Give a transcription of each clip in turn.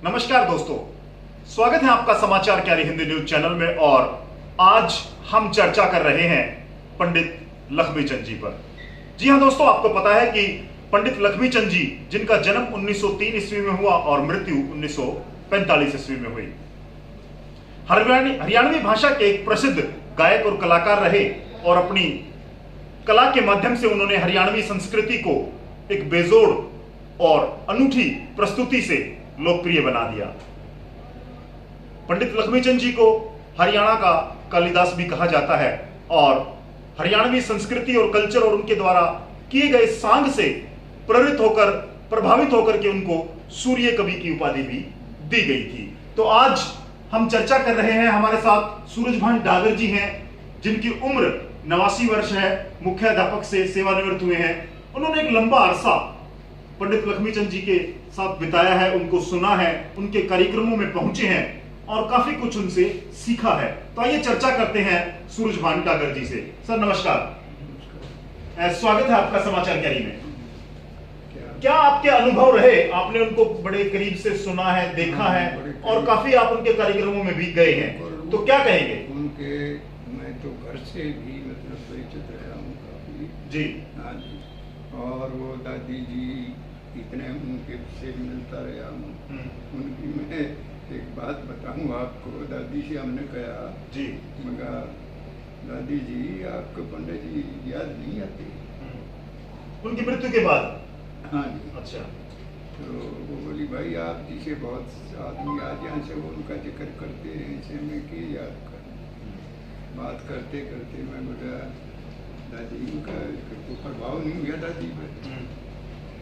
नमस्कार दोस्तों, स्वागत है आपका समाचार क्यारी हिंदी न्यूज चैनल में। और आज हम चर्चा कर रहे हैं पंडित लक्ष्मीचंद जी पर। जी हां दोस्तों, आपको पता है कि पंडित लक्ष्मीचंद जी, जिनका जन्म 1903 ईस्वी में हुआ और मृत्यु 1945 ईस्वी में हुई, हरियाणवी भाषा के एक प्रसिद्ध गायक और कलाकार रहे और अपनी कला के माध्यम से उन्होंने हरियाणवी संस्कृति को एक बेजोड़ और अनूठी प्रस्तुति से लोकप्रिय बना दिया। पंडित लक्ष्मीचंद जी को हरियाणा का कालिदास भी कहा जाता है और हरियाणवी संस्कृति और कल्चर और उनके द्वारा किए गए सांग से प्रेरित होकर, प्रभावित होकर के उनको सूर्य कवि की उपाधि भी दी गई थी। तो आज हम चर्चा कर रहे हैं, हमारे साथ सूरजभान डागर जी हैं, जिनकी उम्र 89 वर्ष है, मुख्याध्यापक से सेवानिवृत्त हुए हैं। उन्होंने एक लंबा अरसा पंडित लक्ष्मीचंद जी के साथ बिताया है, उनको सुना है, उनके कार्यक्रमों में पहुंचे हैं और काफी कुछ उनसे सीखा है। तो आइए चर्चा करते हैं सूरजभान डागर जी से। सर नमस्कार, स्वागत है आपका समाचार क्यारी में। क्या आपके अनुभव रहे? आपने उनको बड़े करीब से सुना है, देखा है और काफी आप उनके कार्यक्रमों में भी गए हैं, तो क्या कहेंगे? उनके मैं तो घर से भी मतलब परिचित रहा हूँ काफी जी। हाँ जी। और वो दादी जी इतने उनके से मिलता रहा हूँ। उनकी मैं एक बात बताऊँ आपको। दादी से हमने कहा जी, मगा दादी जी आपको पंडित जी याद नहीं आती? उनकी मृत्यु के बाद? हाँ जी। अच्छा। तो वो बोली भाई आप जी से बहुत आदमी आ जाए से वो उनका जिक्र करते हैं, इसे मैं कि याद कर। बात करते करते मैं बोला दादी उनका तो प्रभाव नहीं हुआ दादी पर।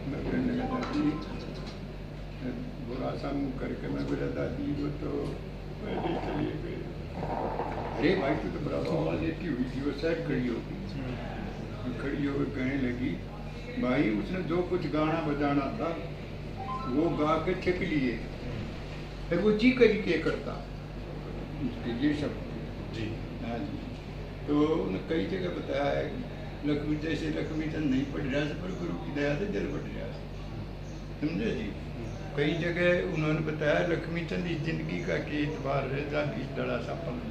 मैं कहने लगा दादी, बुरा सा मुँह करके मैं बोला दादी वो तो पहले चले गए। अरे भाई तू तो बड़ा आवाज लेती हुई थी, वो साइड खड़ी हो गई। खड़ी होकर कहने लगी भाई उसने जो कुछ गाना बजाना था वो गा के ठेक लिए, फिर वो जी के करता ये सब जी। हाँ जी। तो उन्होंने कई जगह बताया है लक्ष्मी जैसे लक्ष्मीचंद नहीं पढ़ रहा पर गुरु की दया से जल पढ़ रहा, समझे जी। कई जगह उन्होंने बताया लक्ष्मीचंद इस जिंदगी का के एतबार रहे जा बीच दड़ा सा पन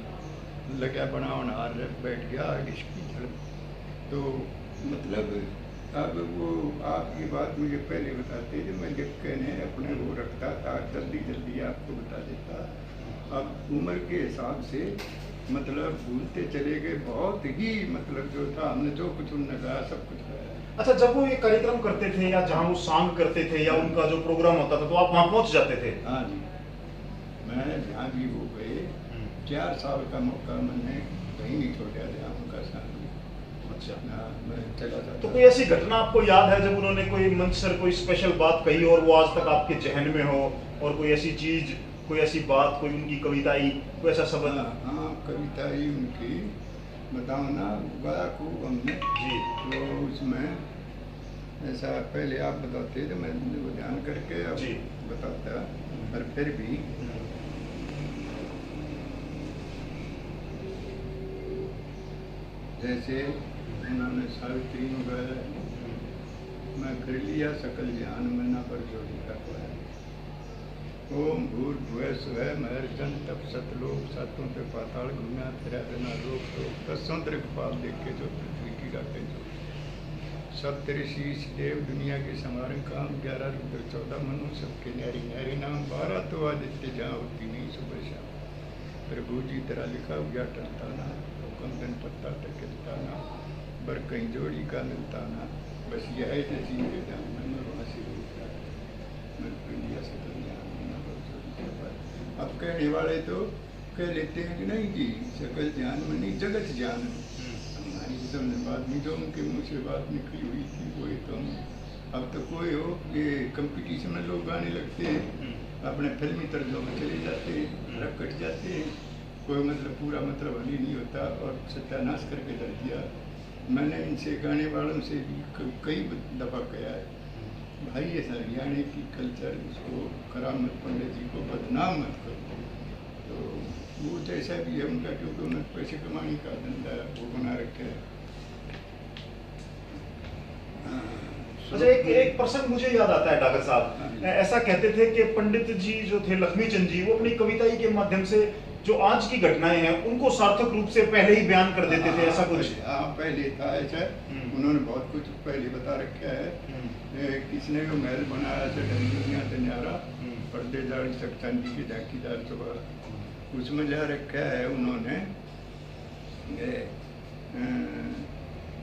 लगा बनावन हार बैठ गया इसकी झड़प। तो मतलब अब वो आपकी बात मुझे पहले बताते थे, मैं जब कहने अपने वो रखता था जल्दी जल्दी आपको बता देता। अब उम्र के हिसाब से मतलब भूलते चले गए बहुत ही, मतलब जो था हमने जो कुछ उन्होंने कहा सब कुछ कहा। अच्छा, जब वो ये कार्यक्रम करते थे या जहाँ वो सांग करते थे या उनका जो प्रोग्राम होता था तो आप वहाँ पहुँच जाते थे? हाँ जी। मैं जहाँ भी वो गए 4 साल का मौका मैंने कहीं नहीं छोड़ा था उनका सांग। अच्छा। मैं चला जाता। तो कोई ऐसी घटना आपको याद है जब उन्होंने कोई मंच पर कोई स्पेशल बात कही और वो आज तक आपके जहन में हो, और कोई ऐसी चीज, कोई ऐसी बात, कोई उनकी कविताई, कोई ऐसा शब्द? हाँ कविताई उनकी बताओ ना, गाया खूब हमने जी। तो उसमें ऐसा पहले आप बताते तो मैं वो ध्यान करके अब जी बताता, पर फिर भी जैसे उन्होंने सावित्री में गाया मैं कर लिया सकल ज्ञान में न पर जोड़ी का पाया। ओम भूर्भुवः स्वः महर्जन तप सतलोक सातों पे पाताल घूमया फिरा बिना रोक टोक। 10 दिक्पाल देख के जो पृथ्वी की राखें जो सब ऋषि देव दुनिया के समारण काम 11 रुद्र 14 मनु सबके न्यारी न्यारी नाम 12 तो आदित्य जहाँ होती नहीं सुबह शाम। प्रभु जी तेरा लिखा हुआ टलता ना, हुक्म दिन पत्ता टकता ना, बर कहीं जोड़ी का मिलता ना, बस यह है जैसी के जान में वहाँ से मैं कर लिया सकल ज्ञान। अब कहने वाले तो कह लेते हैं कि नहीं जी सकल ज्ञान में नहीं जगत ज्ञान। हमारी समझ बात नहीं जो उनके मुँह से बात निकली हुई थी वही तो हम। अब तो कोई हो ये कंपटीशन में लोग गाने लगते हैं, अपने फिल्मी तर्जों में चले जाते हैं, रख कट जाते हैं, कोई मतलब पूरा मतलब हली नहीं होता और सत्यानाश करके रख दिया। मैंने इनसे गाने वालों से भी कई दफ़ा कहा है भाई ये हरियाणा की कल्चर इसको खराब मत, पंडित जी को बदनाम मत करो। तो वो जैसा भी है उनका, क्योंकि उन्होंने पैसे कमाने का धंधा वो बना रखे है। अच्छा, एक प्रसंग मुझे याद आता है डॉक्टर साहब, ऐसा कहते थे कि पंडित जी जो थे लक्ष्मीचंद जी, वो अपनी कविताई के माध्यम से जो आज की घटनाएं हैं उनको सार्थक रूप से पहले ही बयान कर देते थे, ऐसा कुछ? हाँ, पहले था ऐसा। उन्होंने बहुत कुछ पहले बता रखा है। किसने वो महल बनाया से डंडियाँ तन्यारा पर्दे दाड़ी तक चांदी के झाकीदार सुबह, उसमें जा रखा है उन्होंने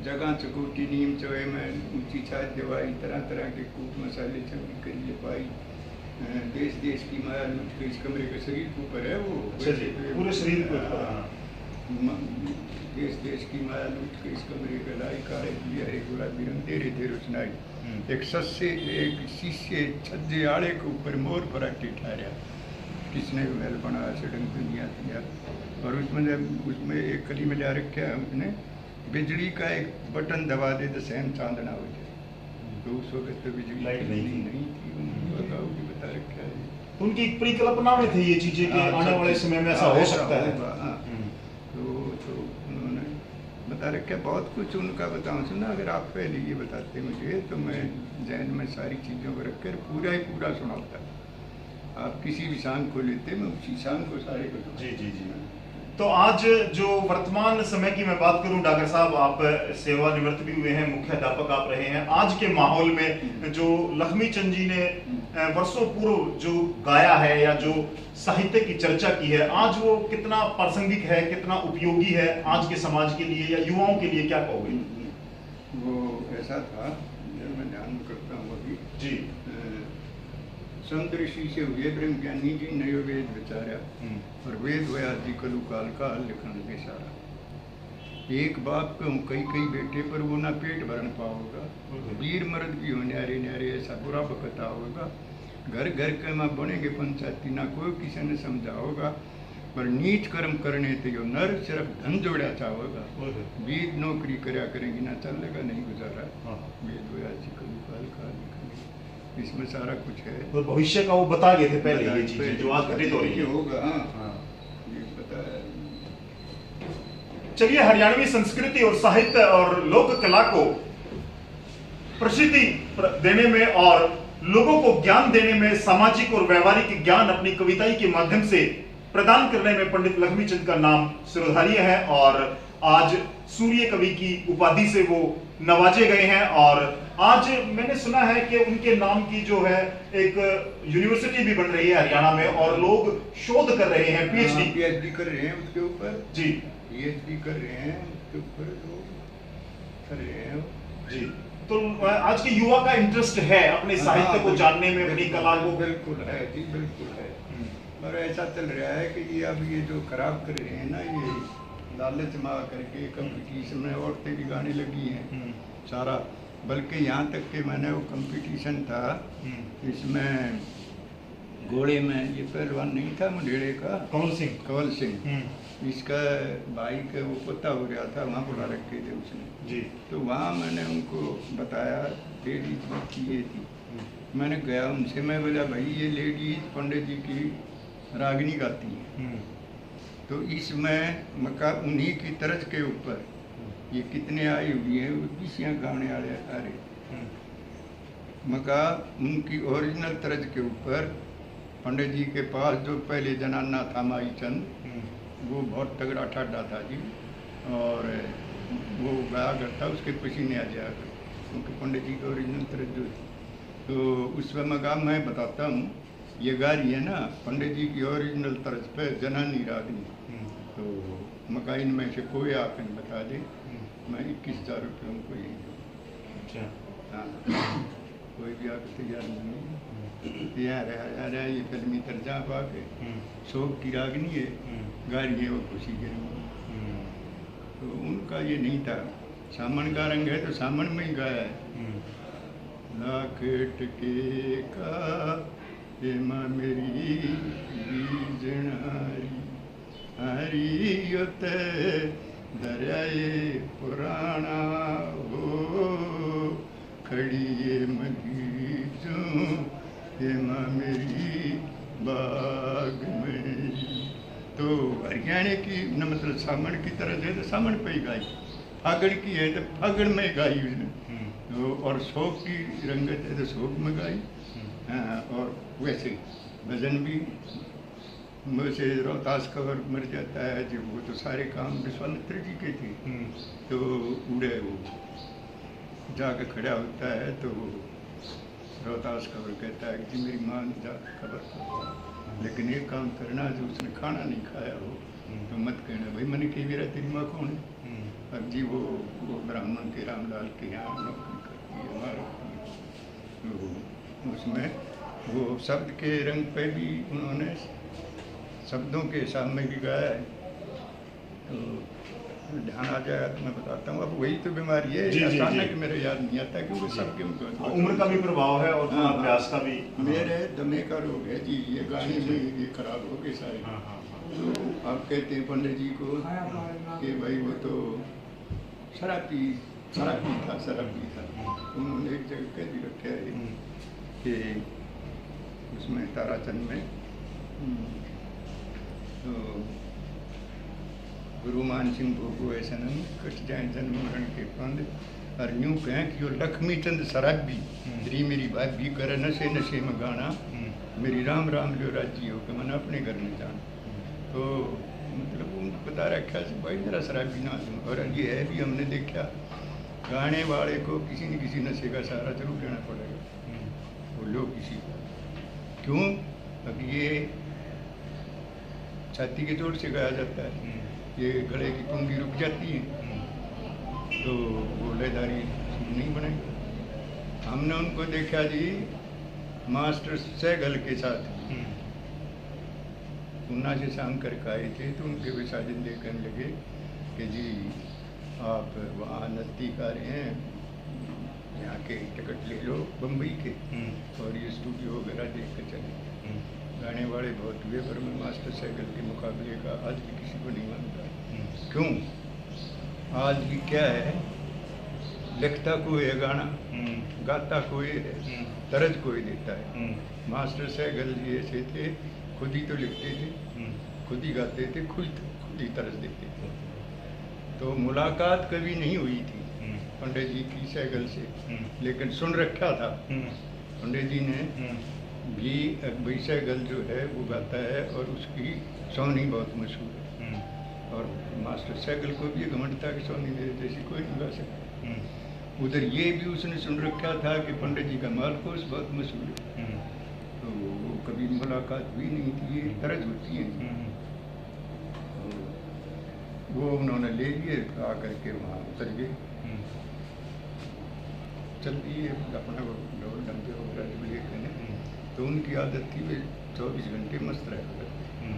जगह चकोटी नीम चवे में ऊंची छात दवाई, तरह तरह के कूट मसाले चंगी करिए पाई, देश देश की माया लूट के इस कमरे के शरीर के ऊपर है वो। पूरे शरीर के ऊपर। देश देश की माया लूट के इस कमरे के लाई, काले दिए हरे गुलाबी रंग तेरे तेरे सुनाई, एक सस्से एक शीशे छज्जे आड़े के ऊपर मोर पर आके ठहरा, किसने महल बनाया सड़क दुनिया दिया। और उसमें एक कली में ले रखा है उसने, बिजली का एक बटन दबा दे तो सहन चांदना हो जाए। तो उस वक्त तो बिजली लाइट नहीं थी, बता रखा है। उनकी परिकल्पना में थी ये चीजें कि आने वाले समय में ऐसा हो सकता है। तो उन्होंने बता रखा है बहुत कुछ उनका। बताऊँ सुना, अगर आप पहले ये बताते मुझे तो मैं जहन में सारी चीज़ों को रखकर पूरा ही पूरा सुनाता। आप किसी भी सांग को लेते, मैं उसी सांग को सारे को। जी जी जी। तो आज जो वर्तमान समय की मैं बात करूं डॉक्टर साहब, आप सेवानिवृत्त भी हुए हैं, मुख्य अध्यापक आप रहे हैं, आज के माहौल में जो लक्ष्मीचंद जी ने वर्षों पूर्व जो गाया है या जो साहित्य की चर्चा की है, आज वो कितना प्रासंगिक है, कितना उपयोगी है आज के समाज के लिए या युवाओं के लिए, क्या कहोगे? वो ऐसा था, मैं ध्यान करता हूँ अभी जी। संतऋषि से हुए ब्रह्म ज्ञानी जी नयो वेद विचारा, और वेद वया जी कलु काल का लिखन लगे सारा। एक बाप को कई कई बेटे पर वो ना पेट भरण पाओगा, वीर मर्द भी हो न्यारे न्यारे ऐसा बुरा बकता होगा, घर घर के माँ बनेंगे पंचायती ना कोई किसी ने समझाओगा, पर नीच कर्म करने तो यो नर सिर्फ धन जोड़ा चाहोगा, वीर नौकरी करया करेंगी ना चलेगा नहीं गुजारा, वेद वया जी कलु काल का लिखन, इसमें सारा कुछ है। तो भविष्य का वो बता गए थे पहले ये चीजें जो आज घटित हो रही है होगा। ये पता है। चलिए, हरियाणवी संस्कृति और साहित्य और लोक कला को प्रसिद्धि देने में और लोगों को ज्ञान देने में, सामाजिक और व्यवहारिक ज्ञान अपनी कविताई के माध्यम से प्रदान करने में पंडित लक्ष्मीचंद का नाम सिरोधार्य है, और आज सूर्य कवि की उपाधि से वो नवाजे गए हैं। और आज मैंने सुना है कि उनके नाम की जो है एक यूनिवर्सिटी भी बन रही है हरियाणा में, और लोग शोध कर रहे हैं, पीएचडी कर रहे हैं उसके ऊपर। जी, पीएचडी कर रहे हैं उसके ऊपर, लोग कर रहे हैं जी। तो आज के युवा का इंटरेस्ट है अपने साहित्य को जानने में, अपनी कला को। बिल्कुल है जी, बिल्कुल है। और ऐसा चल रहा है कि ये अब ये जो खराब कर रहे हैं ना, ये लालच में करके कंपटीशन में औरतें भी गाने लगी हैं सारा। बल्कि यहाँ तक कि मैंने वो कंपटीशन था, इसमें घोड़े में ये पहलवान नहीं था मुंडेड़े का, कंवल सिंह, इसका भाई का वो पोता हो गया था, वहाँ बुला रखे थे उसने जी। तो वहाँ मैंने उनको बताया लेडीज की ये थी। मैंने गया उनसे, मैं बोला भाई ये लेडीज पंडित जी की रागनी गाती है, तो इसमें मका उन्हीं की तर्ज के ऊपर ये कितने आई हुई है विषयाँ गाने वाले आ रहे, मका उनकी ओरिजिनल तर्ज के ऊपर पंडित जी के पास जो पहले जनाना था माई चंद, वो बहुत तगड़ा ठाडा था जी, और वो गाया करता, उसके पसीने आ जाया करते, क्योंकि पंडित जी की ओरिजिनल तरज जो थी। तो उस समय मैं बताता हूँ, ये गा रही है ना पंडित जी की ओरिजिनल तर्ज पे जनानी रागनी, तो मकाइन में से कोई आकर बता दे, मैं 21,000 रुपये उनको यही दूँ। अच्छा, हाँ, कोई भी आकर तैयार नहीं यार है, ये फिल्मी तर्जा पाके शोक की रागनी है, गा रही है वो खुशी के लिए। तो उनका ये नहीं था, सामन का रंग है तो सामन में ही गाया है। लाख टके का ये माँ मेरी बीजनारी हरियत दरियाए पुराना हो खड़ी ये मगीजों ये माँ मेरी बाग में। तो हरियाणा की न मतलब सामन की तरह है तो सामन पे ही गाई, फागड़ की है तो फागड़ में गाई उसने। तो और शोक की रंगत है तो शोक में गाई। हाँ, और वैसे भजन भी वैसे रोहतास कवर मर जाता है जो वो तो सारे काम विश्वामित्र जी के थे। तो उड़े वो जाके खड़ा होता है तो वो रोहतास कवर कहता है कि मेरी माँ ने जाकर खबर कर, लेकिन एक काम करना, जो उसने खाना नहीं खाया हो तो मत कहना भाई मैंने कही मेरा तेरी माँ कौन है। अब जी वो ब्राह्मण के रामलाल के यहाँ नौकरी करती है हमारा। तो उसमें वो शब्द के रंग पे भी उन्होंने शब्दों के हिसाब में भी गाया है। तो ध्यान आ जाएगा तो मैं बताता हूँ। अब वही तो बीमारी है, जी, जी, अचानक जी। मेरे याद नहीं आता क्योंकि सबके उम्र का भी प्रभाव है और थोड़ा हाँ, अभ्यास का भी। मेरे दमे का रोग है जी, ये गाने में ये खराब हो गए सारे। हाँ, हाँ, हाँ। तो आप कहते हैं पंडित जी को कि भाई वो तो शराबी था। उन्होंने एक जगह कह भी रखा है कि उसमें ताराचंद में तो गुरु मान सिंह भोगो ऐसा नम कट जाए जन्म मरण के पंद और यूं कहें कि वो लक्ष्मी चंद शराबी री मेरी भाभी करे नशे नशे में गाना मेरी राम राम जो राजी हो के मैंने अपने घर में जाना। तो मतलब उनको बता रखा से भाई मेरा शराबी ना दूँ। और ये है भी हमने देखा गाने वाले को किसी न किसी नशे का सहारा जरूर लेना पड़ेगा। वो लोग किसी को क्यों, अब ये छाती के जोर से गाया जाता है, ये गले की कुंडी रुक जाती है तो वो लयदारी नहीं बनेगी। हमने उनको देखा जी मास्टर सहगल के साथ पूना से शाम करके आए थे तो उनके भी साजिंदे कहने लगे कि जी आप वहाँ नज़दीक आ रहे हैं, यहाँ के टिकट ले लो बम्बई के और ये स्टूडियो वगैरह देख कर चले। गाने वाले बहुत हुए पर मैं मास्टर सहगल के मुकाबले का आज भी किसी को नहीं मानता। क्यों, आज भी क्या है, लिखता कोई है गाना, गाता कोई है, तरज कोई देता है। मास्टर सहगल जी ऐसे थे, खुद ही तो लिखते थे, खुद ही गाते थे, खुद ही तरज देते थे। तो मुलाकात कभी नहीं हुई थी पंडित जी की सहगल से, लेकिन सुन रखा था। पंडित जी ने भी अकबई सहगल जो है वो गाता है और उसकी सोनी बहुत मशहूर है। और मास्टर सहगल को भी घमंड था कि सोनी मेरे जैसी कोई नहीं गा सकता। उधर ये भी उसने सुन रखा था कि पंडित जी का मालकोस बहुत मशहूर है। तो वो कभी मुलाकात हुई नहीं थी, ये तरज होती है। वो उन्होंने ले लिए, आ करके वहाँ उतर गए। चल दिए अपना ढोल डंडे वगैरह जो ले करने, तो उनकी आदत थी वे 24 घंटे मस्त रहा करते।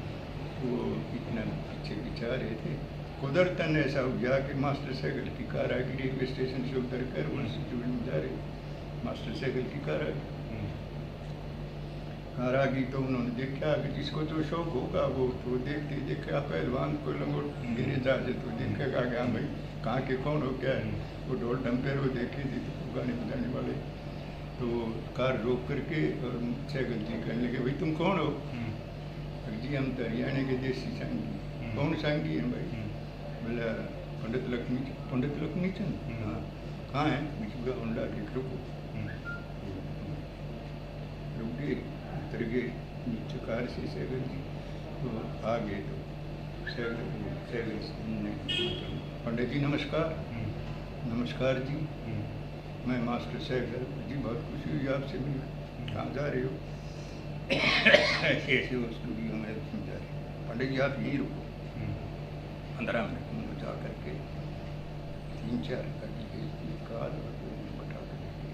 वो इतना पीछे पीछे आ रहे थे, कुदरतन ऐसा हो गया कि मास्टर सहगल की कार आ गई रेलवे स्टेशन से उतर कर वो इंस्टीट्यूट में जा रहे। मास्टर सहगल की कार आ गई, कार आ गई तो उन्होंने देखा कि जिसको तो शौक होगा वो तो देखते देखा पहलवान को लंगोट गिरे जा तो देखेगा कि हाँ भाई कहाँ के कौन हो क्या है। वो ढोल डम्पेर वो देखे थे तो गाने बजाने वाले, तो कार रोक करके और सहगल जी कहने लगे भाई तुम कौन हो। जी हम तो हरियाणा के देसी सांगी। कौन सांगी हैं भाई, बोला पंडित लक्ष्मी चंद। हाँ कहाँ है, बिचुआ होंडा के रुको। रुक गए, उतर गए नीचे कार से सहगल जी, तो आ गए तो सहगल ने पंडित जी नमस्कार। नमस्कार जी, मैं मास्टर सहगल जी, बहुत खुशी हुई आपसे मिल, कहाँ जा रहे हो। ऐसे ऐसे वो स्टूडियो में जा रहे। पंडित जी आप यहीं रुको, 15 मिनट में जा करके 3-4 कर दी कार बैठा करके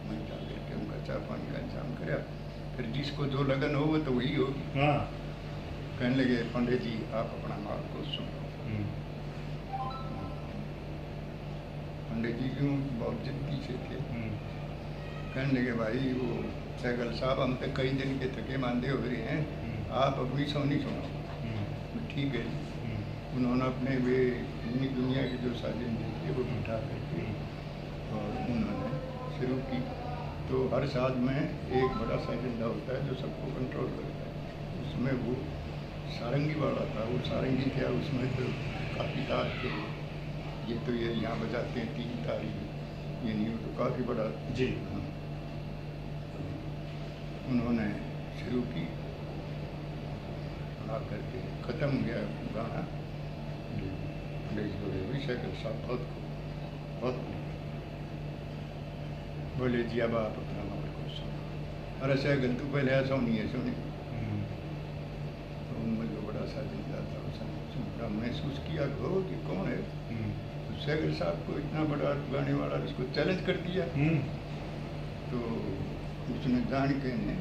मैं जा करके उनका चाय पानी का इंतजाम कराया। फिर जिसको जो लगन हो वो तो वही होगी। कहने लगे पंडित जी आप अपना माल को सुनो। पंडित जी क्यों बहुत जिद्दी से थे। कहने लगे भाई वो सहगल साहब हम तो कई दिन के थके मांदे हो रहे हैं, आप अभी सोनी सुनो। ठीक है। उन्होंने अपने वे दुनिया के जो साजिद थे वो बिठा करके और उन्होंने शुरू की। तो हर साज में एक बड़ा साजिंदा होता है जो सबको कंट्रोल करता है। उसमें वो सारंगी वाला था, वो सारंगी क्या उसमें तो काफ़ी तार थे। ये तो ये यहाँ बजाते हैं 3 तारी, ये नहीं हो तो काफ़ी बड़ा जी। हाँ। उन्होंने शुरू की, बना करके ख़त्म हो गया गाना। विषय के साथ बहुत बोले जी अब आप अपना मगर को सुनो। अरे सैगल तू पहले ऐसा नहीं है सुनी। तो मुझे बड़ा सा जिंदा था, उसने बड़ा महसूस किया घो कि कौन है। तो सैगल साहब को इतना बड़ा गाने वाला उसको चैलेंज कर दिया। तो उसने जान के ने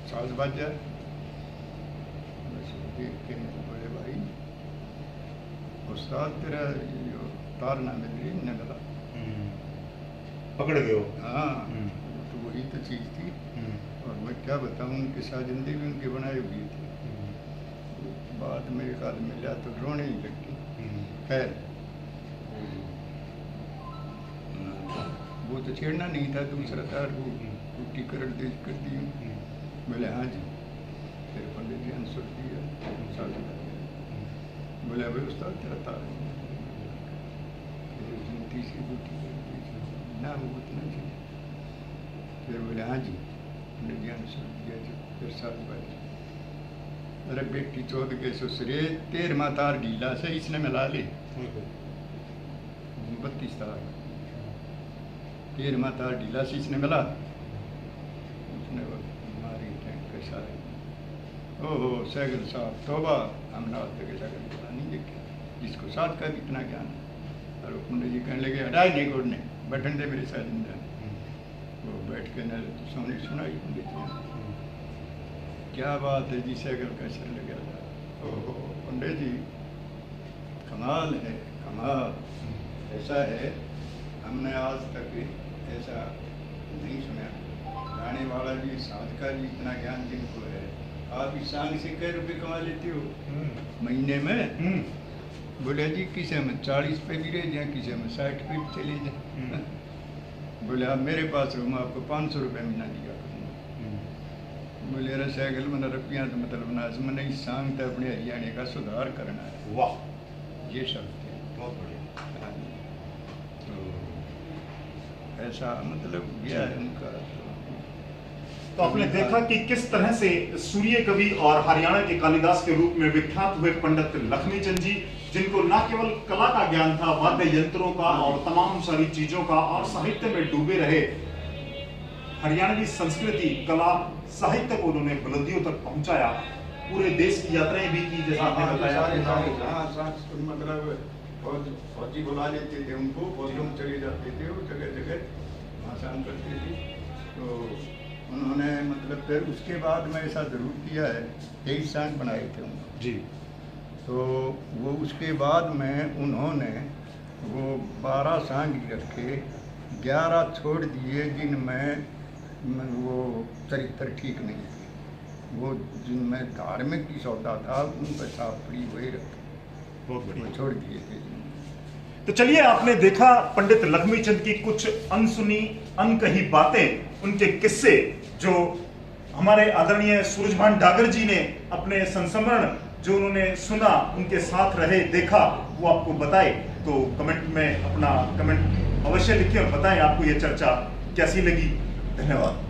साज बाजा देख के बोले भाई उस्ताद तेरा जो तार ना मिल रही न मिला। पकड़ गए हो। हाँ तो वही तो चीज़ थी। और मैं क्या बताऊँ उनके साथ जिंदगी भी उनकी बनाई हुई थी। बाद में एक आदमी मिला तो रोने ही लगती। खैर वो तो छेड़ना नहीं था, दूसरा तार वो टूटी कर दी। बोले हाँ जी, फिर पंडित जी ने सुन दिया। बोले भाई उस्ताद तेरा तार तीसरी बूटी ना वो उतना चाहिए। फिर बोले हाँ जी, पंडित जी ने सुन दिया। फिर साथ बात, अरे बेटी चौथ के ससुरे 13वां तार ढीला से इसने मिला ले। 32 तार 13वां तार ढीला से इसने मिला। उसने मारी टैंक के सारे। ओहो सैगल साहब तौबा, हम ना के सैगल को नहीं देखे जिसको साथ का भी इतना ज्ञान। और वो पंडित जी कहने लगे हटाए नहीं कोड़ने बैठन दे मेरे साथ जिंदा। वो बैठ के न सोनी सुनाई पंडित जी, क्या बात है जी सैगल का सर लगा। ओहो पंडित जी कमाल है कमाल। ऐसा है हमने आज तक ऐसा नहीं सुना। गाने वाला भी साथ का भी इतना ज्ञान जिनको है। आप इस सांग से कई रुपए कमा लेते हो महीने में? बोले जी किसे में 40 पे भी रह जाए, किसे में 60 पे भी चले जाए। बोले आप मेरे पास रहो, मैं आपको 500 रुपये महीना दिया करूँगा। बोले अरे सैगल मैंने रुपया तो मतलब ना मैंने इस सांग तो अपने हरियाणा का सुधार करना है। वाह, ये शब्द है बहुत बढ़िया। तो ऐसा मतलब गया है उनका। तो आपने देखा कि किस तरह से सूर्य कवि और हरियाणा के कालिदास के रूप में विख्यात हुए पंडित लक्ष्मीचंद जी, जिनको न केवल कला का ज्ञान था, वाद्य यंत्रों का और तमाम सारी चीजों का, और साहित्य में डूबे रहे। हरियाणवी संस्कृति, कला, साहित्य को उन्होंने बुलंदियों तक पहुंचाया। पूरे देश की यात्राएं भी की, जैसा आपने बताया। मतलब फौजी बुला लेते थे उनको, फौजियों में चले जाते थे, वो जगह जगह भाषण करते थे। तो उन्होंने मतलब फिर उसके बाद में ऐसा जरूर किया है, 23 सांग बनाए थे उन्होंने जी। तो वो उसके बाद में उन्होंने वो 12 सांग रखे, 11 छोड़ दिए जिनमें वो चरित्र ठीक नहीं थे। वो जिनमें धार्मिक की सौदा था उन पर साफड़ी वही रखे, बहुत बढ़िया, छोड़ दिए थे। तो चलिए, आपने देखा पंडित लक्ष्मीचंद की कुछ अनसुनी अनकही बातें, उनके किस्से जो हमारे आदरणीय सूरजभान डागर जी ने अपने संस्मरण जो उन्होंने सुना, उनके साथ रहे, देखा, वो आपको बताए। तो कमेंट में अपना कमेंट अवश्य लिखिए और बताएं आपको ये चर्चा कैसी लगी। धन्यवाद।